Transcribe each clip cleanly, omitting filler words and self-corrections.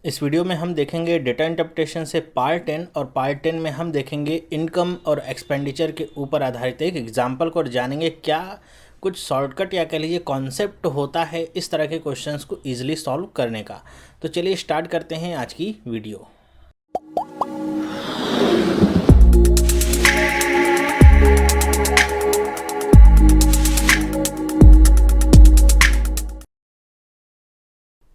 इस वीडियो में हम देखेंगे डेटा इंटरप्रिटेशन से पार्ट 10 और पार्ट 10 में हम देखेंगे इनकम और एक्सपेंडिचर के ऊपर आधारित एक एग्जाम्पल को और जानेंगे क्या कुछ शॉर्टकट या कह लीजिए कॉन्सेप्ट होता है इस तरह के क्वेश्चंस को ईजिली सॉल्व करने का। तो चलिए स्टार्ट करते हैं आज की वीडियो।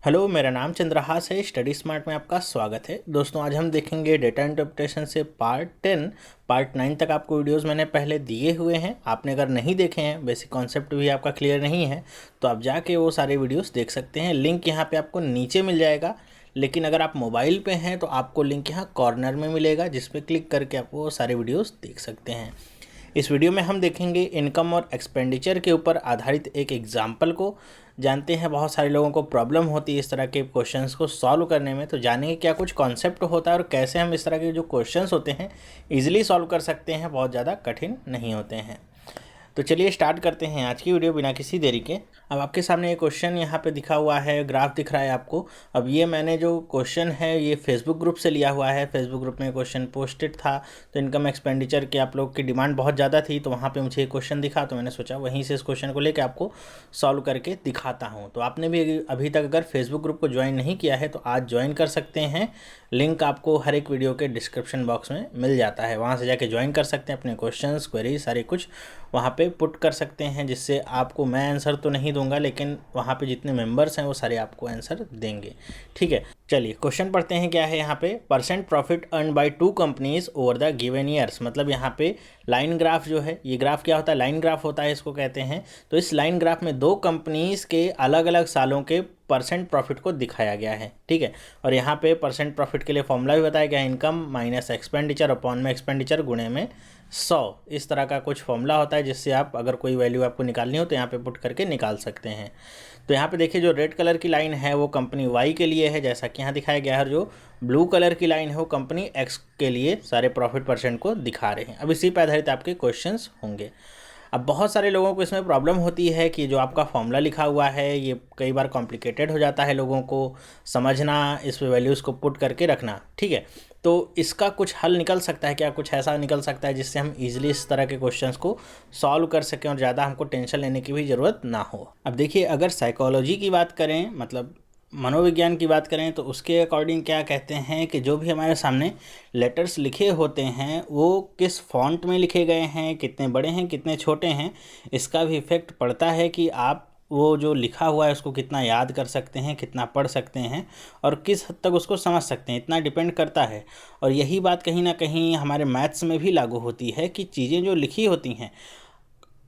हेलो, मेरा नाम चंद्रहास है। स्टडी स्मार्ट में आपका स्वागत है। दोस्तों, आज हम देखेंगे डेटा इंटरप्रिटेशन से पार्ट 10 पार्ट 9 तक आपको वीडियोस मैंने पहले दिए हुए हैं। आपने अगर नहीं देखे हैं, बेसिक कॉन्सेप्ट भी आपका क्लियर नहीं है, तो आप जाके वो सारे वीडियोस देख सकते हैं। लिंक यहाँ पे आपको नीचे मिल जाएगा, लेकिन अगर आप मोबाइल पे हैं तो आपको लिंक यहाँ कॉर्नर में मिलेगा, जिस पे क्लिक करके आप वो सारे वीडियोस देख सकते हैं। इस वीडियो में हम देखेंगे इनकम और एक्सपेंडिचर के ऊपर आधारित एक एग्जाम्पल को। जानते हैं बहुत सारे लोगों को प्रॉब्लम होती है इस तरह के क्वेश्चंस को सॉल्व करने में, तो जानेंगे क्या कुछ कॉन्सेप्ट होता है और कैसे हम इस तरह के जो क्वेश्चंस होते हैं ईजिली सॉल्व कर सकते हैं, बहुत ज़्यादा कठिन नहीं होते हैं। तो चलिए स्टार्ट करते हैं आज की वीडियो बिना किसी देरी के। अब आपके सामने ये क्वेश्चन यहाँ पे दिखा हुआ है, ग्राफ दिख रहा है आपको। अब ये मैंने जो क्वेश्चन है ये फेसबुक ग्रुप से लिया हुआ है। फेसबुक ग्रुप में क्वेश्चन पोस्टेड था, तो इनकम एक्सपेंडिचर की आप लोग की डिमांड बहुत ज़्यादा थी, तो वहाँ पे मुझे ये क्वेश्चन दिखा, तो मैंने सोचा वहीं से इस क्वेश्चन को लेकर आपको सॉल्व करके दिखाता हूँ। तो आपने भी अभी तक अगर फेसबुक ग्रुप को ज्वाइन नहीं किया है तो आज ज्वाइन कर सकते हैं। लिंक आपको हर एक वीडियो के डिस्क्रिप्शन बॉक्स में मिल जाता है, वहाँ से जाके ज्वाइन कर सकते हैं। अपने क्वेश्चंस, क्वेरी सारे कुछ वहाँ पे पुट कर सकते हैं, जिससे आपको मैं आंसर तो नहीं दूंगा, लेकिन वहाँ पे जितने मेंबर्स हैं वो सारे आपको आंसर देंगे। ठीक है, चलिए क्वेश्चन पढ़ते हैं। क्या है यहाँ पे? Percent profit earn by two companies over the given years. मतलब यहाँ पे लाइन ग्राफ जो है, ये ग्राफ क्या होता है? लाइन ग्राफ होता है, इसको कहते हैं। तो इस लाइन ग्राफ में दो कंपनीज के अलग अलग सालों के परसेंट प्रॉफिट को दिखाया गया है। ठीक है, और यहाँ पे परसेंट प्रॉफिट के लिए फॉर्मूला भी बताया गया है, इनकम माइनस एक्सपेंडिचर अपॉन में एक्सपेंडिचर गुणे में 100। इस तरह का कुछ फॉर्मूला होता है, जिससे आप अगर कोई वैल्यू आपको निकालनी हो तो यहाँ पे पुट करके निकाल सकते हैं। तो यहाँ पे देखिए, जो रेड कलर की लाइन है वो कंपनी वाई के लिए है, जैसा कि यहाँ दिखाया गया है। जो ब्लू कलर की लाइन है वो कंपनी एक्स के लिए सारे प्रॉफिट परसेंट को दिखा रहे हैं। अब इसी पर आधारित आपके क्वेश्चंस होंगे। अब बहुत सारे लोगों को इसमें प्रॉब्लम होती है कि जो आपका फॉर्मूला लिखा हुआ है ये कई बार कॉम्प्लिकेटेड हो जाता है लोगों को समझना, इस वैल्यूज़ को पुट करके रखना। ठीक है, तो इसका कुछ हल निकल सकता है क्या? कुछ ऐसा निकल सकता है जिससे हम इजीली इस तरह के क्वेश्चंस को सॉल्व कर सकें और ज़्यादा हमको टेंशन लेने की भी ज़रूरत ना हो। अब देखिए, अगर साइकोलॉजी की बात करें, मतलब मनोविज्ञान की बात करें, तो उसके अकॉर्डिंग क्या कहते हैं कि जो भी हमारे सामने लेटर्स लिखे होते हैं वो किस फॉन्ट में लिखे गए हैं, कितने बड़े हैं कितने छोटे हैं, इसका भी इफ़ेक्ट पड़ता है कि आप वो जो लिखा हुआ है उसको कितना याद कर सकते हैं, कितना पढ़ सकते हैं और किस हद तक उसको समझ सकते हैं, इतना डिपेंड करता है। और यही बात कहीं ना कहीं हमारे मैथ्स में भी लागू होती है कि चीज़ें जो लिखी होती हैं,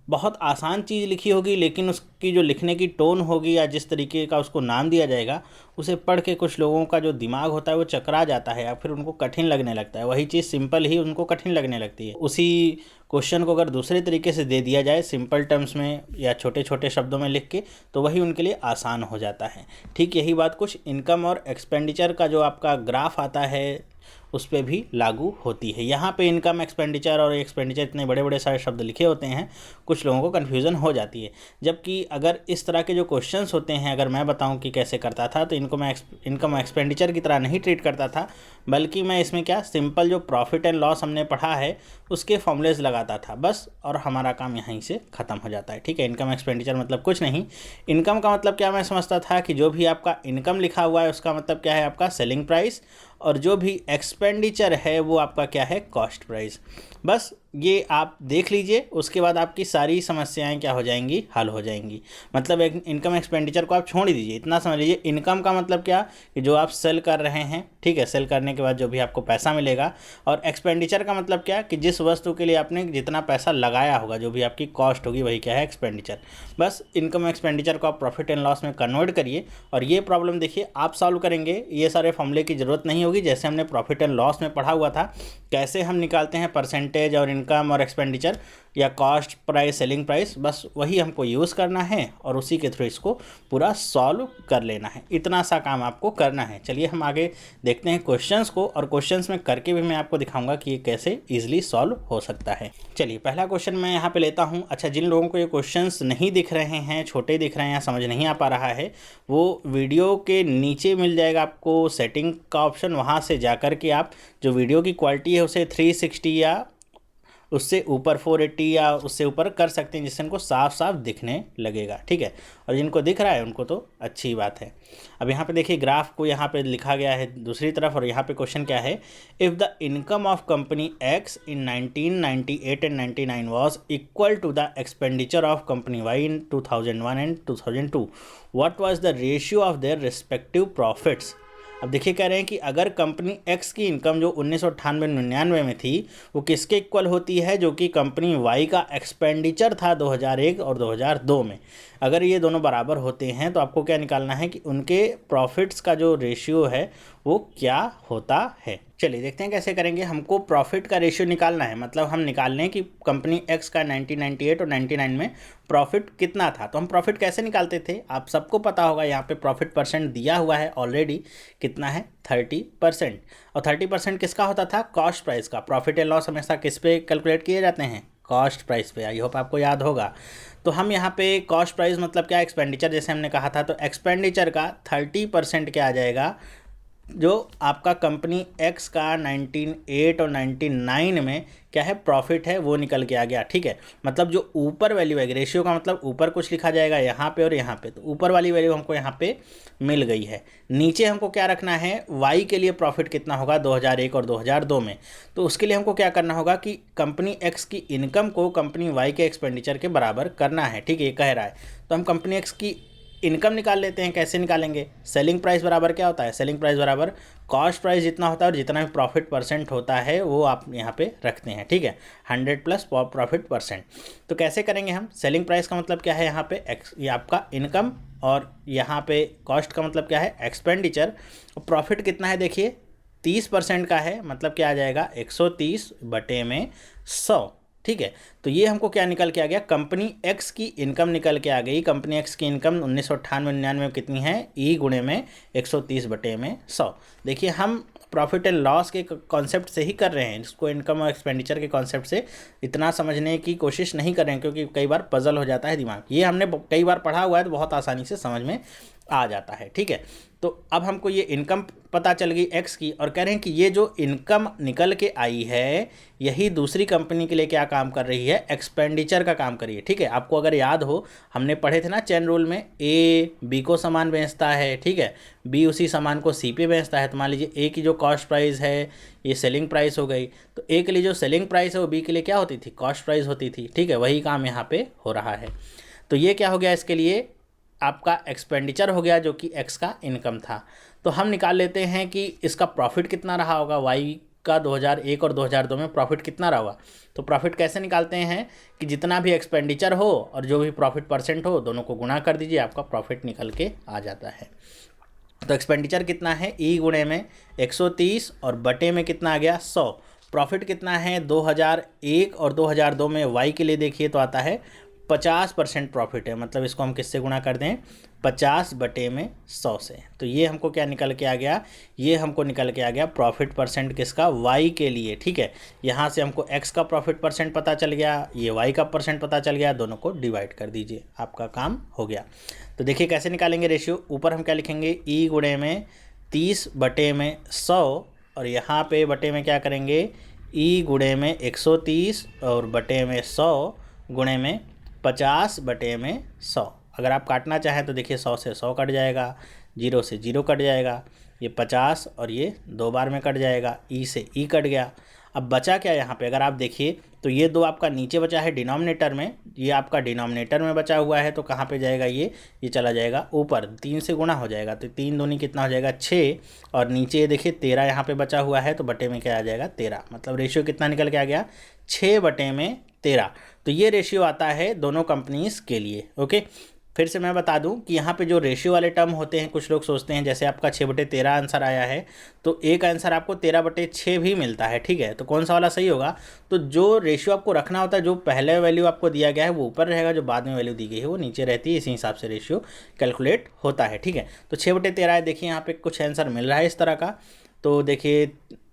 बहुत आसान चीज़ लिखी होगी, लेकिन उसकी जो लिखने की टोन होगी या जिस तरीके का उसको नाम दिया जाएगा, उसे पढ़ के कुछ लोगों का जो दिमाग होता है वो चकरा जाता है या फिर उनको कठिन लगने लगता है। वही चीज़ सिंपल ही उनको कठिन लगने लगती है। उसी क्वेश्चन को अगर दूसरे तरीके से दे दिया जाए, सिंपल टर्म्स में या छोटे छोटे शब्दों में लिख के, तो वही उनके लिए आसान हो जाता है। ठीक यही बात कुछ इनकम और एक्सपेंडिचर का जो आपका ग्राफ आता है उस पर भी लागू होती है। यहाँ पे इनकम, एक्सपेंडिचर और एक्सपेंडिचर इतने बड़े बड़े सारे शब्द लिखे होते हैं, कुछ लोगों को कन्फ्यूज़न हो जाती है। जबकि अगर इस तरह के जो क्वेश्चंस होते हैं, अगर मैं बताऊं कि कैसे करता था, तो इनको मैं इनकम एक्सपेंडिचर की तरह नहीं ट्रीट करता था, बल्कि मैं इसमें क्या, सिंपल जो प्रॉफिट एंड लॉस हमने पढ़ा है उसके फॉर्मूलेज लगाता था बस, और हमारा काम यहीं से ख़त्म हो जाता है। ठीक है, इनकम एक्सपेंडिचर मतलब कुछ नहीं। इनकम का मतलब क्या मैं समझता था कि जो भी आपका इनकम लिखा हुआ है उसका मतलब क्या है, आपका सेलिंग प्राइस, और जो भी एक्सपेंडिचर है वो आपका क्या है, कॉस्ट प्राइस। बस ये आप देख लीजिए, उसके बाद आपकी सारी समस्याएं क्या हो जाएंगी, हल हो जाएंगी। मतलब एक इनकम एक्सपेंडिचर को आप छोड़ ही दीजिए, इतना समझ लीजिए। इनकम का मतलब क्या, कि जो आप सेल कर रहे हैं, ठीक है, सेल करने के बाद जो भी आपको पैसा मिलेगा। और एक्सपेंडिचर का मतलब क्या, कि जिस वस्तु के लिए आपने जितना पैसा लगाया होगा, जो भी आपकी कॉस्ट होगी, वही क्या है, एक्सपेंडिचर। बस इनकम एक्सपेंडिचर को आप प्रॉफिट एंड लॉस में कन्वर्ट करिए, और ये प्रॉब्लम देखिए आप सॉल्व करेंगे, ये सारे फॉर्मूले की ज़रूरत नहीं होगी। जैसे हमने प्रॉफिट एंड लॉस में पढ़ा हुआ था, कैसे हम निकालते हैं परसेंटेज और इनकम और एक्सपेंडिचर या कॉस्ट प्राइस सेलिंग प्राइस, बस वही हमको यूज़ करना है और उसी के थ्रू इसको पूरा सॉल्व कर लेना है। इतना सा काम आपको करना है। चलिए हम आगे देखते हैं क्वेश्चंस को, और क्वेश्चंस में करके भी मैं आपको दिखाऊंगा कि ये कैसे ईजिली सॉल्व हो सकता है। चलिए पहला क्वेश्चन मैं यहाँ पे लेता हूँ। अच्छा, जिन लोगों को ये क्वेश्चंस नहीं दिख रहे हैं, छोटे दिख रहे हैं या समझ नहीं आ पा रहा है, वो वीडियो के नीचे मिल जाएगा आपको सेटिंग का ऑप्शन। वहाँ से जाकर के आप जो वीडियो की क्वालिटी है उसे 360 या उससे ऊपर 480 या उससे ऊपर कर सकते हैं, जिससे उनको साफ साफ दिखने लगेगा। ठीक है, और जिनको दिख रहा है उनको तो अच्छी बात है। अब यहाँ पे देखिए ग्राफ को यहाँ पे लिखा गया है दूसरी तरफ, और यहाँ पे क्वेश्चन क्या है, if the income of company X in 1998 and 99 was equal to the expenditure of company Y in 2001 and 2002, what was the ratio of their respective profits. अब देखिए कह रहे हैं कि अगर कंपनी एक्स की इनकम जो 1998-99 में थी वो किसके इक्वल होती है, जो कि कंपनी वाई का एक्सपेंडिचर था 2001 और 2002 में। अगर ये दोनों बराबर होते हैं तो आपको क्या निकालना है कि उनके प्रॉफिट्स का जो रेशियो है वो क्या होता है। चलिए देखते हैं कैसे करेंगे। हमको प्रॉफिट का रेशियो निकालना है, मतलब हम निकाल लें कि कंपनी एक्स का 1998 और 99 में प्रॉफिट कितना था। तो हम प्रॉफिट कैसे निकालते थे, आप सबको पता होगा। यहाँ पे प्रॉफिट परसेंट दिया हुआ है ऑलरेडी, कितना है 30%। और 30% किसका होता था, कॉस्ट प्राइस का। प्रॉफिट एंड लॉस हमेशा किस पे कैलकुलेट किए जाते हैं, कॉस्ट प्राइस पे। आई होप आपको याद होगा। तो हम यहाँ पे कॉस्ट प्राइस मतलब क्या, एक्सपेंडिचर जैसे हमने कहा था, तो एक्सपेंडिचर का 30% क्या आ जाएगा, जो आपका कंपनी एक्स का 98 और 99 में क्या है प्रॉफिट है, वो निकल के आ गया। ठीक है, मतलब जो ऊपर वैल्यू है, रेशियो का मतलब ऊपर कुछ लिखा जाएगा यहाँ पे और यहाँ पे, तो ऊपर वाली वैल्यू हमको यहाँ पे मिल गई है। नीचे हमको क्या रखना है, वाई के लिए प्रॉफिट कितना होगा 2001 और 2002 में। तो उसके लिए हमको क्या करना होगा कि कंपनी एक्स की इनकम को कंपनी वाई के एक्सपेंडिचर के बराबर करना है। ठीक है, ये कह रहा है। तो हम कंपनी एक्स की इनकम निकाल लेते हैं। कैसे निकालेंगे, सेलिंग प्राइस बराबर क्या होता है, सेलिंग प्राइस बराबर कॉस्ट प्राइस जितना होता है और जितना भी प्रॉफिट परसेंट होता है वो आप यहाँ पे रखते हैं। ठीक है, 100 प्लस प्रॉफिट परसेंट। तो कैसे करेंगे हम, सेलिंग प्राइस का मतलब क्या है यहाँ पे एक्स, ये आपका इनकम, और यहाँ पे कॉस्ट का मतलब क्या है एक्सपेंडिचर। और प्रॉफिट कितना है देखिए 30% का है, मतलब क्या आ जाएगा 130 बटे में 100। ठीक है, तो ये हमको क्या निकल के आ गया, कंपनी एक्स की इनकम निकल के आ गई। कंपनी एक्स की इनकम 1998-99 में कितनी है, ई गुणे में 130 बटे में 100। देखिए हम प्रॉफिट एंड लॉस के कॉन्सेप्ट से ही कर रहे हैं, इसको इनकम और एक्सपेंडिचर के कॉन्सेप्ट से इतना समझने की कोशिश नहीं कर रहे हैं, क्योंकि कई बार पजल हो जाता है दिमाग। ये हमने कई बार पढ़ा हुआ है तो बहुत आसानी से समझ में आ जाता है। ठीक है, तो अब हमको ये इनकम पता चल गई एक्स की, और कह रहे हैं कि ये जो इनकम निकल के आई है यही दूसरी कंपनी के लिए क्या काम कर रही है, एक्सपेंडिचर का काम कर रही है। ठीक है, आपको अगर याद हो हमने पढ़े थे ना चेन रूल में, ए बी को सामान बेचता है, ठीक है, बी उसी सामान को सी पे बेचता है। तो मान लीजिए ए की जो कॉस्ट प्राइस है ये सेलिंग प्राइस हो गई, तो ए के लिए जो सेलिंग प्राइस है वो बी के लिए क्या होती थी, कॉस्ट प्राइस होती थी। ठीक है, वही काम यहाँ पे हो रहा है। तो ये क्या हो गया, इसके लिए आपका एक्सपेंडिचर हो गया जो कि एक्स का इनकम था। तो हम निकाल लेते हैं कि इसका प्रॉफिट कितना रहा होगा, वाई का 2001 और 2002 में प्रॉफिट कितना रहा होगा। तो प्रॉफिट कैसे निकालते हैं कि जितना भी एक्सपेंडिचर हो और जो भी प्रॉफिट परसेंट हो दोनों को गुणा कर दीजिए, आपका प्रॉफिट निकल के आ जाता है। तो एक्सपेंडिचर कितना है, ई गुणे में 130 और बटे में कितना आ गया 100। प्रॉफिट कितना है 2001 और 2002 में, वाई के लिए देखिए तो आता है 50% प्रॉफिट है, मतलब इसको हम किससे गुणा कर दें, 50 बटे में 100 से। तो ये हमको क्या निकल के आ गया, ये हमको निकल के आ गया प्रॉफिट परसेंट किसका, वाई के लिए। ठीक है, यहाँ से हमको एक्स का प्रॉफिट परसेंट पता चल गया, ये वाई का परसेंट पता चल गया, दोनों को डिवाइड कर दीजिए, आपका काम हो गया। तो देखिए कैसे निकालेंगे रेशियो, ऊपर हम क्या लिखेंगे, ई गुणे में 30 बटे में 100, और यहाँ पे बटे में क्या करेंगे, ई गुणे में 130 और बटे में 100 गुणे में 50 बटे में 100। अगर आप काटना चाहें तो देखिए 100 से 100 कट जाएगा, 0 से 0 कट जाएगा, ये 50 और ये 2 बार में कट जाएगा, ई से ई कट गया। अब बचा क्या यहाँ पे, अगर आप देखिए तो ये 2 आपका नीचे बचा है डिनोमिनेटर में, ये आपका डिनोमिनेटर में बचा हुआ है, तो कहाँ पे जाएगा ये चला जाएगा ऊपर, 3 से गुणा हो जाएगा, तो 3 दूनी कितना हो जाएगा 6, और नीचे ये देखिए 13 यहाँ पे बचा हुआ है, तो बटे में क्या आ जाएगा 13, मतलब रेशियो कितना निकल के आ गया 6 बटे में 13। तो ये रेशियो आता है दोनों कंपनीज के लिए। ओके, फिर से मैं बता दूं कि यहाँ पे जो रेशियो वाले टर्म होते हैं, कुछ लोग सोचते हैं जैसे आपका 6/13 आंसर आया है तो एक आंसर आपको 13/6 भी मिलता है, ठीक है। तो कौन सा वाला सही होगा? तो जो रेशियो आपको रखना होता है, जो पहले वैल्यू आपको दिया गया है वो ऊपर रहेगा, जो बाद में वैल्यू दी गई है वो नीचे रहती है, इसी हिसाब से रेशियो कैलकुलेट होता है, ठीक है। तो 6/13 है, देखिए यहाँ पे कुछ आंसर मिल रहा है इस तरह का। तो देखिए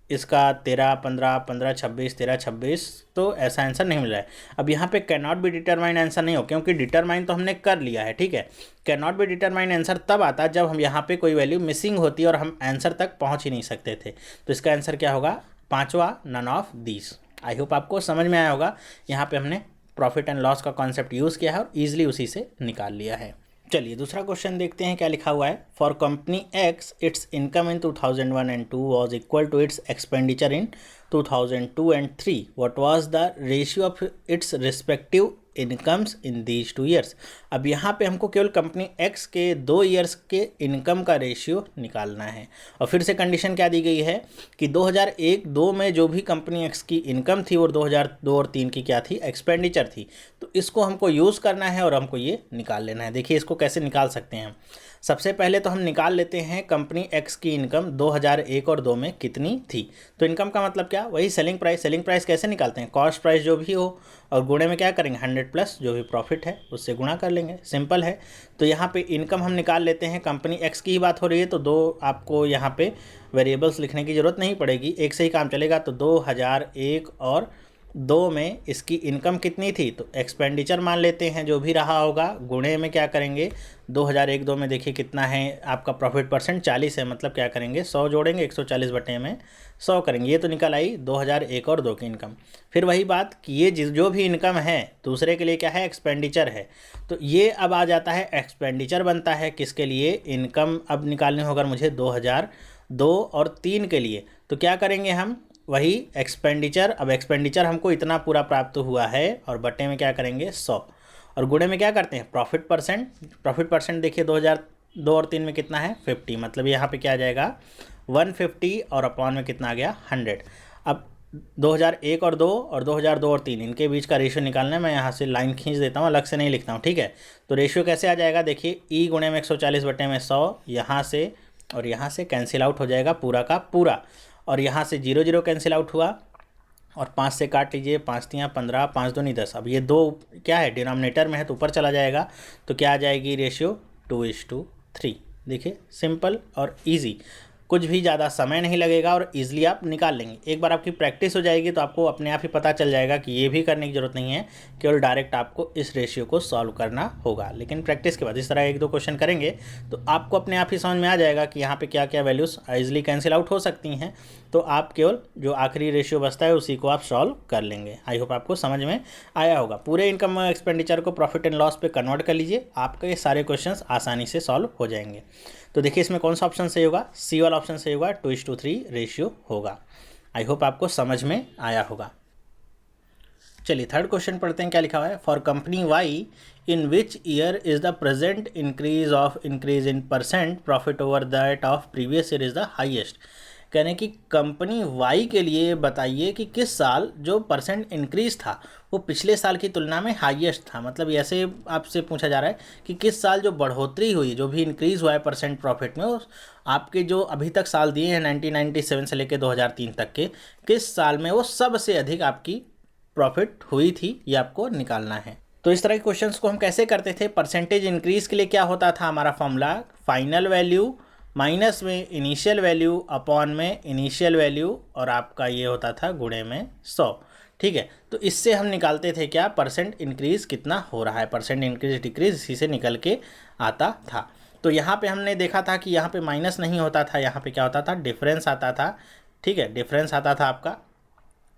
इसका 13, 15, 15, 26, 13, 26, तो ऐसा आंसर नहीं मिल रहा है। अब यहाँ पे can not be determine answer नहीं हो, क्योंकि डिटरमाइन तो हमने कर लिया है, ठीक है। Can not be determine answer तब आता है जब हम यहाँ पे कोई वैल्यू मिसिंग होती है और हम आंसर तक पहुँच ही नहीं सकते थे। तो इसका आंसर क्या होगा? पाँचवा, none of these. I hope आपको समझ में आया होगा। यहाँ पे हमने प्रॉफिट एंड लॉस का कॉन्सेप्ट यूज़ किया है और ईजिली उसी से निकाल लिया है। चलिए दूसरा क्वेश्चन देखते हैं क्या लिखा हुआ है। For company X its income in 2001 and 2 was equal to its expenditure in 2002 and 3। What was the ratio of its respective incomes in these 2 years. अब यहाँ पे हमको केवल कंपनी एक्स के 2 ईयर्स के इनकम का रेशियो निकालना है। और फिर से कंडीशन क्या दी गई है कि 2001-2 में जो भी कंपनी एक्स की इनकम थी और 2002 और 3 की क्या थी? एक्सपेंडिचर थी। तो इसको हमको यूज़ करना है और हमको ये निकाल लेना है। देखिए इसको कैसे निकाल सकते हैं हम। सबसे पहले तो हम निकाल लेते हैं कंपनी एक्स की इनकम 2001 और 2 में कितनी थी। तो इनकम का मतलब क्या? वही सेलिंग प्राइस। सेलिंग प्राइस कैसे निकालते हैं? कॉस्ट प्राइस जो भी हो और गुणे में क्या करेंगे? 100 प्लस जो भी प्रॉफिट है उससे गुणा कर लेंगे, सिंपल है। तो यहाँ पे इनकम हम निकाल लेते हैं। कंपनी एक्स की ही बात हो रही है तो दो आपको यहाँ पे वेरिएबल्स लिखने की ज़रूरत नहीं पड़ेगी, एक से ही काम चलेगा। तो 2001 और 2 में इसकी इनकम कितनी थी? तो एक्सपेंडिचर मान लेते हैं जो भी रहा होगा, गुणे में क्या करेंगे? 2001-2 में देखिए कितना है आपका प्रॉफिट परसेंट? 40 है, मतलब क्या करेंगे? 100 जोड़ेंगे, 140 बटे में 100 करेंगे। ये तो निकल आई 2001 और 2 की इनकम। फिर वही बात कि ये जो भी इनकम है दूसरे के लिए क्या है? एक्सपेंडिचर है। तो ये अब आ जाता है एक्सपेंडिचर बनता है किसके लिए? इनकम अब निकालनी होगा मुझे 2002 और 3 के लिए। तो क्या करेंगे हम? वही एक्सपेंडिचर। अब एक्सपेंडिचर हमको इतना पूरा प्राप्त हुआ है और बटे में क्या करेंगे? 100 और गुणे में क्या करते हैं? Profit percent. प्रॉफिट परसेंट देखिए 2002 और 3 में कितना है? 50, मतलब यहाँ पे क्या आ जाएगा? 150 और अपॉन में कितना आ गया? 100। अब 2001 और 2 और 2002 और 3 इनके बीच का रेशियो निकालना है। मैं यहाँ से लाइन खींच देता हूँ, अलग से नहीं लिखता हूँ, ठीक है। तो रेशियो कैसे आ जाएगा? देखिए ई गुणे में 140 बटे में 100, यहाँ से और यहाँ से कैंसिल आउट हो जाएगा पूरा का पूरा, और यहाँ से 0 0 कैंसिल आउट हुआ और 5 से काट लीजिए, 5 तियाँ 15, 5 दूनी 10। अब ये 2 क्या है? डिनोमिनेटर में है तो ऊपर चला जाएगा। तो क्या आ जाएगी रेशियो? 2:3। देखिए सिंपल और इजी, कुछ भी ज़्यादा समय नहीं लगेगा और ईजिली आप निकाल लेंगे। एक बार आपकी प्रैक्टिस हो जाएगी तो आपको अपने आप ही पता चल जाएगा कि ये भी करने की ज़रूरत नहीं है, केवल डायरेक्ट आपको इस रेशियो को सॉल्व करना होगा। लेकिन प्रैक्टिस के बाद इस तरह 1-2 क्वेश्चन करेंगे तो आपको अपने आप ही समझ में आ जाएगा कि यहाँ पे क्या क्या वैल्यूज़ ईजिली कैंसिल आउट हो सकती हैं। तो आप केवल जो आखिरी रेशियो बचता है उसी को आप सॉल्व कर लेंगे। आई होप आपको समझ में आया होगा। पूरे इनकम एक्सपेंडिचर को प्रॉफिट एंड लॉस पे कन्वर्ट कर लीजिए, आपके ये सारे क्वेश्चंस आसानी से सॉल्व हो जाएंगे। तो देखिए इसमें कौन सा ऑप्शन सही होगा? सी वाला ऑप्शन सही होगा, 2:3 रेशियो होगा। आई होप आपको समझ में आया होगा। चलिए थर्ड क्वेश्चन पढ़ते हैं क्या लिखा हुआ है। For company Y in which year is the percent increase in percent profit over that of previous year is the highest. कहने कि कंपनी वाई के लिए बताइए कि किस साल जो परसेंट इंक्रीज था वो पिछले साल की तुलना में हाईएस्ट था। मतलब ऐसे आपसे पूछा जा रहा है कि किस साल जो बढ़ोतरी हुई, जो भी इंक्रीज़ हुआ है परसेंट प्रॉफिट में, वो आपके जो अभी तक साल दिए हैं 1997 से लेकर 2003 तक के, किस साल में वो सबसे अधिक आपकी प्रॉफिट हुई थी, ये आपको निकालना है। तो इस तरह के क्वेश्चंस को हम कैसे करते थे? परसेंटेज इंक्रीज़ के लिए क्या होता था हमारा फॉर्मूला? फाइनल वैल्यू माइनस में इनिशियल वैल्यू अपॉन में इनिशियल वैल्यू और आपका ये होता था गुणे में 100, ठीक है। तो इससे हम निकालते थे क्या? परसेंट इंक्रीज़ कितना हो रहा है, परसेंट इंक्रीज डिक्रीज इसी से निकल के आता था। तो यहाँ पे हमने देखा था कि यहाँ पे माइनस नहीं होता था, यहाँ पे क्या होता था? डिफरेंस आता था, ठीक है। डिफरेंस आता था आपका,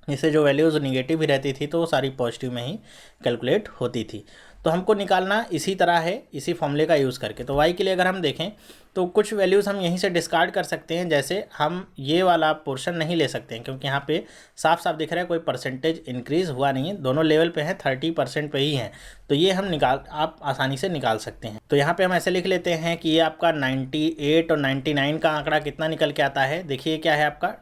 इससे जो वैल्यूज़ निगेटिव भी रहती थी तो वो सारी पॉजिटिव में ही कैलकुलेट होती थी। तो हमको निकालना इसी तरह है, इसी फॉर्मूले का यूज़ करके। तो y के लिए अगर हम देखें तो कुछ वैल्यूज़ हम यहीं से डिस्कार्ड कर सकते हैं। जैसे हम ये वाला पोर्शन नहीं ले सकते हैं क्योंकि यहाँ पे साफ साफ दिख रहा है कोई परसेंटेज इंक्रीज़ हुआ नहीं है, दोनों लेवल पे हैं, 30% पे ही हैं। तो ये हम आप आसानी से निकाल सकते हैं। तो यहाँ पर हम ऐसे लिख लेते हैं कि ये आपका 98 और 99 का आंकड़ा कितना निकल के आता है। देखिए क्या है आपका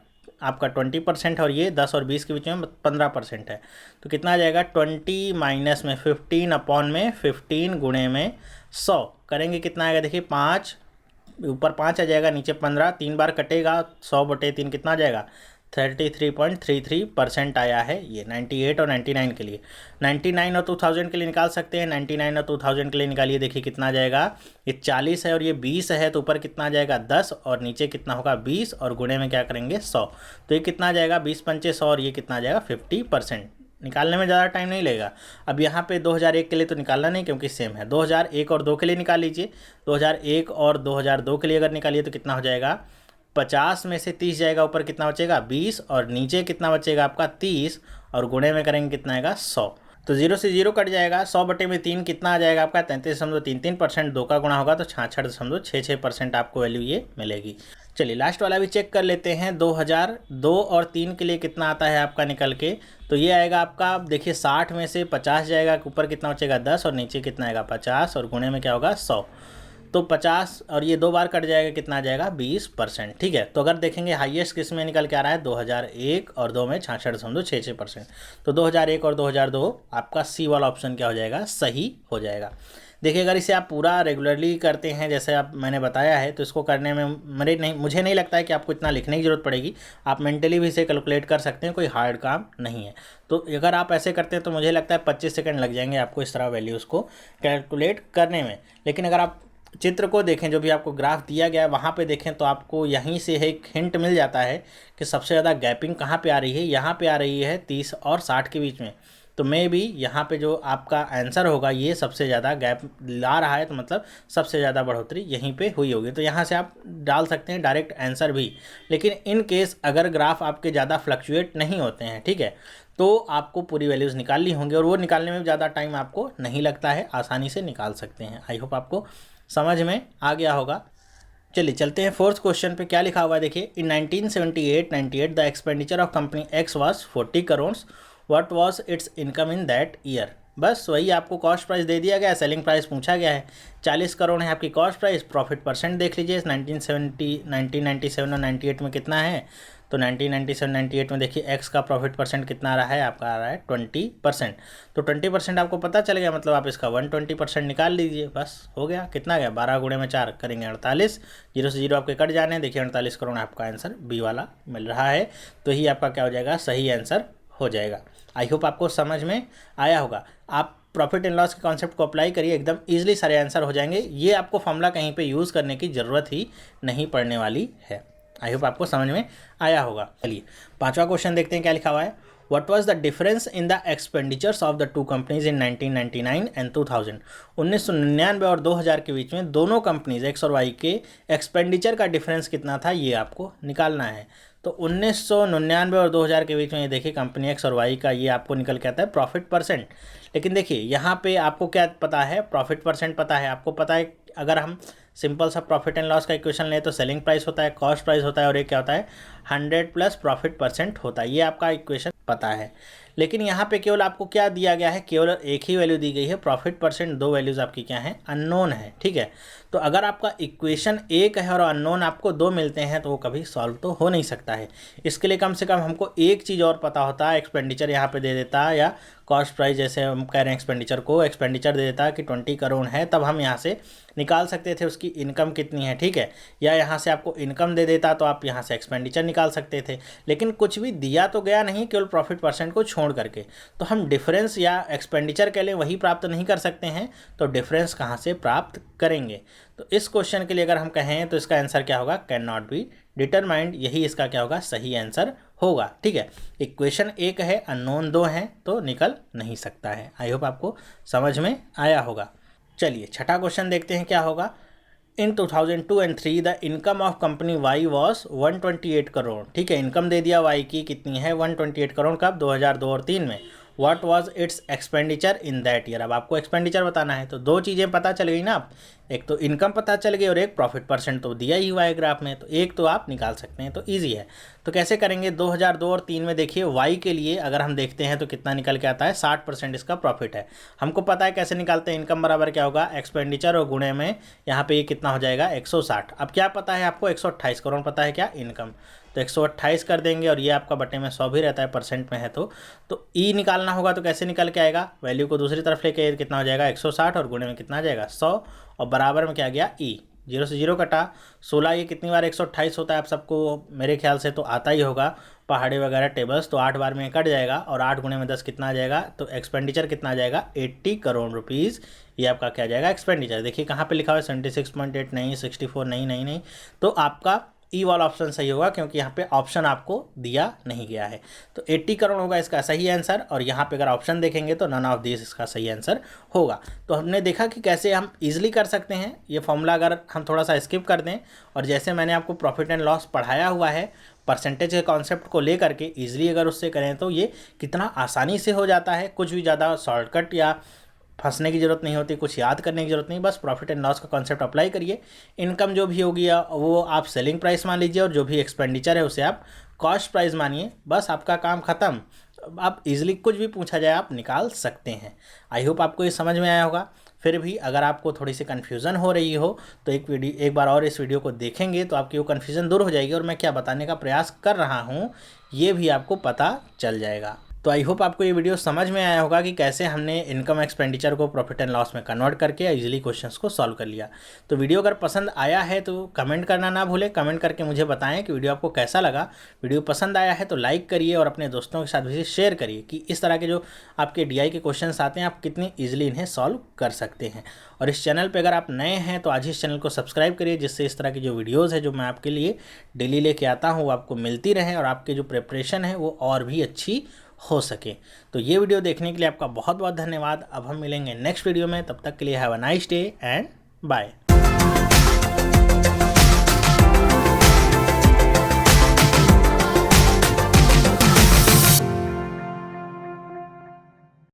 आपका 20% है और ये 10 और 20 के बीच में 15% है। तो कितना आ जाएगा 20 माइनस में 15 अपॉन में 15 गुणे में 100 करेंगे कितना आएगा देखिए 5 ऊपर 5 आ जाएगा नीचे 15 3 बार कटेगा 100/3 कितना आ जाएगा 33.33% आया है ये 98 और 99 के लिए। 99 और 2000 के लिए निकाल सकते हैं। 99 और 2000 के लिए निकालिए देखिए कितना आ जाएगा ये 40 है और ये 20 है तो ऊपर कितना आ जाएगा 10 और नीचे कितना होगा 20 और गुणे में क्या करेंगे 100। तो ये कितना आ जाएगा 20 पंचे 100 और ये कितना आ जाएगा 50%। निकालने में ज़्यादा टाइम नहीं लगेगा। अब यहाँ पे 2001 के लिए तो निकालना नहीं क्योंकि सेम है। 2001 और 2 के लिए निकाल लीजिए। 2001 और 2002 के लिए अगर निकालिए तो कितना हो जाएगा 50 में से 30 जाएगा ऊपर कितना बचेगा 20 और नीचे कितना बचेगा आपका 30 और गुणे में करेंगे कितना आएगा 100। तो 0 से 0 कट जाएगा 100/3 कितना आ जाएगा आपका 33.33%। 2 का गुणा होगा तो 66.66% आपको वैल्यू ये मिलेगी। चलिए लास्ट वाला भी चेक कर लेते हैं। 2002 और 3 के लिए कितना आता है आपका निकल के। तो ये आएगा आपका देखिए 60 में से 50 जाएगा ऊपर कितना बचेगा 10 और नीचे कितना आएगा 50 और गुणे में क्या होगा 100। तो 50 और ये 2 बार कट जाएगा कितना आ जाएगा 20%। ठीक है। तो अगर देखेंगे हाईएस्ट किस में निकल के आ रहा है 2001 और 2 में 66.66%। तो 2001 और 2002 आपका सी वाला ऑप्शन क्या हो जाएगा सही हो जाएगा। देखिए अगर इसे आप पूरा रेगुलरली करते हैं जैसे आप मैंने बताया है तो इसको करने में मुझे नहीं लगता है कि आपको इतना लिखने की ज़रूरत पड़ेगी। आप मेंटली भी इसे कैलकुलेट कर सकते हैं, कोई हार्ड काम नहीं है। तो अगर आप ऐसे करते हैं तो मुझे लगता है 25 सेकंड लग जाएंगे आपको इस तरह वैल्यूज़ को कैलकुलेट करने में। लेकिन अगर आप चित्र को देखें जो भी आपको ग्राफ दिया गया है वहाँ पे देखें तो आपको यहीं से एक हिंट मिल जाता है कि सबसे ज़्यादा गैपिंग कहाँ पे आ रही है। यहाँ पे आ रही है 30 और 60 के बीच में। तो मे भी यहाँ पे जो आपका आंसर होगा ये सबसे ज़्यादा गैप ला रहा है, तो मतलब सबसे ज़्यादा बढ़ोतरी यहीं पे हुई होगी। तो यहाँ से आप डाल सकते हैं डायरेक्ट आंसर भी। लेकिन इन केस अगर ग्राफ आपके ज़्यादा फ्लक्चुएट नहीं होते हैं, ठीक है, तो आपको पूरी वैल्यूज़ निकालनी होंगी और वो निकालने में ज़्यादा टाइम आपको नहीं लगता है, आसानी से निकाल सकते हैं। आई होप आपको समझ में आ गया होगा। चलिए चलते हैं फोर्थ क्वेश्चन पे। क्या लिखा हुआ है देखिए। इन 1978 the expenditure of company x was 40 crore. What was it's income in that year. बस वही आपको कॉस्ट प्राइस दे दिया गया है, सेलिंग प्राइस पूछा गया है। 40 करोड़ है आपकी कॉस्ट प्राइस। प्रॉफिट परसेंट देख लीजिए 1997 और 98 में कितना है। तो 1997-98 में देखिए एक्स का प्रॉफिट परसेंट कितना आ रहा है आपका, आ रहा है 20%। तो 20% आपको पता चल गया, मतलब आप इसका 120% निकाल लीजिए। बस हो गया। कितना गया 12 गुणे में 4 करेंगे 48। 0 से 0 आपके कट जाने हैं। देखिए 48 करोड़ आपका आंसर बी वाला मिल रहा है। तो ही आपका क्या हो जाएगा सही आंसर हो जाएगा। आई होप आपको समझ में आया होगा। आप प्रॉफिट एंड लॉस के कॉन्सेप्ट को अप्लाई करिए, एकदम ईजिली सारे आंसर हो जाएंगे। ये आपको फॉर्मूला कहीं पे यूज़ करने की ज़रूरत ही नहीं पड़ने वाली है। आई होप आपको समझ में आया होगा। चलिए 5वां क्वेश्चन देखते हैं क्या लिखा हुआ है। What was the difference in the expenditures of the two companies in 1999 and 2000। 1999 और 2000 के बीच में दोनों कंपनीज एक्स और वाई के एक्सपेंडिचर का डिफरेंस कितना था ये आपको निकालना है। तो 1999 और 2000 के बीच में ये देखिए कंपनी एक्स और वाई का ये आपको निकल के आता है प्रॉफिट परसेंट। लेकिन देखिए यहाँ पे आपको क्या पता है, प्रॉफिट परसेंट पता है। आपको पता है अगर हम सिंपल सा प्रॉफिट एंड लॉस का इक्वेशन लें तो सेलिंग प्राइस होता है, कॉस्ट प्राइस होता है और ये क्या होता है 100 प्लस प्रॉफिट परसेंट होता है। ये आपका इक्वेशन पता है। लेकिन यहाँ पे केवल आपको क्या दिया गया है, केवल एक ही वैल्यू दी गई है प्रॉफिट परसेंट। 2 वैल्यूज़ आपकी क्या हैं अननोन है। ठीक है। तो अगर आपका इक्वेशन एक है और अननोन आपको 2 मिलते हैं तो वो कभी सॉल्व तो हो नहीं सकता है। इसके लिए कम से कम हमको एक चीज़ और पता होता है, एक्सपेंडिचर यहाँ पे दे देता या कॉस्ट प्राइस जैसे हम कह रहे हैं एक्सपेंडिचर को, एक्सपेंडिचर दे देता कि 20 करोड़ है, तब हम यहाँ से निकाल सकते थे उसकी इनकम कितनी है। ठीक है। या यहाँ से आपको इनकम दे देता तो आप यहाँ से एक्सपेंडिचर निकाल सकते थे। लेकिन कुछ भी दिया तो गया नहीं, केवल प्रॉफिट परसेंट को छोड़ करके। तो हम डिफरेंस या एक्सपेंडिचर के लिए वही प्राप्त नहीं कर सकते हैं, तो डिफरेंस कहाँ से प्राप्त करेंगे। तो इस क्वेश्चन के लिए अगर हम कहें तो इसका आंसर क्या होगा, कैन नॉट बी डिटरमाइंड। यही इसका क्या होगा सही आंसर होगा। ठीक है। इक्वेशन एक है, अननोन 2 हैं, तो निकल नहीं सकता है। आई होप आपको समझ में आया होगा। चलिए 6ठा क्वेश्चन देखते हैं क्या होगा। इन 2002 and 3 the income of company why was 128 crore. ठीक है। इनकम दे दिया वाई की कितनी है 128 करोड़। कब 2002 और 3 में। What was it's expenditure in that year. अब आपको एक्सपेंडिचर बताना है। तो 2 चीज़ें पता चल गई ना आप, एक तो इनकम पता चल गई और एक प्रॉफिट परसेंट तो दिया ही हुआ है ग्राफ में, तो एक तो आप निकाल सकते हैं, तो ईजी है। तो कैसे करेंगे, 2002 और 3 में देखिए वाई के लिए अगर हम देखते हैं तो कितना निकल के आता है, 60% इसका प्रॉफिट है। हमको पता है कैसे निकालते हैं, इनकम बराबर क्या होगा, एक्सपेंडिचर और गुणे में यहाँ पे ये कितना हो जाएगा 160। अब क्या पता है आपको, 128 करोड़ पता है क्या इनकम, तो 128 कर देंगे और ये आपका बटे में 100 भी रहता है, परसेंट में है तो ई निकालना होगा। तो कैसे निकल के आएगा, वैल्यू को दूसरी तरफ लेके कितना हो जाएगा 160 और गुणे में कितना आ जाएगा 100 और बराबर में क्या गया ई, 0 से 0 कटा, 16 ये कितनी बार 128 होता है आप सबको मेरे ख्याल से तो आता ही होगा पहाड़ी वगैरह टेबल्स, तो 8 बार में कट जाएगा और 8 गुणे में 10 कितना आ जाएगा, तो एक्सपेंडिचर कितना आ जाएगा 80 करोड़ रुपीज़। ये आपका क्या आ जाएगा एक्सपेंडिचर। देखिए कहाँ पे लिखा हुआ है 76.8 नहीं, 64 नहीं नहीं नहीं, तो आपका ई वाला ऑप्शन सही होगा क्योंकि यहाँ पे ऑप्शन आपको दिया नहीं गया है। तो 80 करोड़ होगा इसका सही आंसर, और यहाँ पे अगर ऑप्शन देखेंगे तो नन ऑफ दिस इसका सही आंसर होगा। तो हमने देखा कि कैसे हम इजीली कर सकते हैं ये फॉर्मूला, अगर हम थोड़ा सा स्किप कर दें और जैसे मैंने आपको प्रॉफिट एंड लॉस पढ़ाया हुआ है परसेंटेज के कॉन्सेप्ट को लेकर के ईजिली अगर उससे करें तो ये कितना आसानी से हो जाता है, कुछ भी ज़्यादा शॉर्टकट या फंसने की ज़रूरत नहीं होती, कुछ याद करने की ज़रूरत नहीं, बस प्रॉफिट एंड लॉस का कॉन्सेप्ट अप्लाई करिए। इनकम जो भी होगी वो आप सेलिंग प्राइस मान लीजिए और जो भी एक्सपेंडिचर है उसे आप कॉस्ट प्राइस मानिए, बस आपका काम ख़त्म। आप इजीली कुछ भी पूछा जाए आप निकाल सकते हैं। आई होप आपको ये समझ में आया होगा। फिर भी अगर आपको थोड़ी सी कन्फ्यूज़न हो रही हो तो एक बार और इस वीडियो को देखेंगे तो आपकी वो कन्फ्यूज़न दूर हो जाएगी और मैं क्या बताने का प्रयास कर रहा हूँ ये भी आपको पता चल जाएगा। तो आई होप आपको ये वीडियो समझ में आया होगा कि कैसे हमने इनकम एक्सपेंडिचर को प्रॉफिट एंड लॉस में कन्वर्ट करके इजीली क्वेश्चंस को सॉल्व कर लिया। तो वीडियो अगर पसंद आया है तो कमेंट करना ना भूलें, कमेंट करके मुझे बताएं कि वीडियो आपको कैसा लगा। वीडियो पसंद आया है तो लाइक करिए और अपने दोस्तों के साथ भी शेयर करिए कि इस तरह के जो आपके DI के क्वेश्चन आते हैं आप कितनी ईजिली इन्हें सॉल्व कर सकते हैं। और इस चैनल पर अगर आप नए हैं तो आज ही इस चैनल को सब्सक्राइब करिए, जिससे इस तरह की जो वीडियोज़ है जो मैं आपके लिए डेली लेके आता हूँ वो आपको मिलती रहे और आपके जो प्रिपरेशन है वो और भी अच्छी हो सके। तो ये वीडियो देखने के लिए आपका बहुत बहुत धन्यवाद। अब हम मिलेंगे नेक्स्ट वीडियो में, तब तक के लिए have a nice day and bye.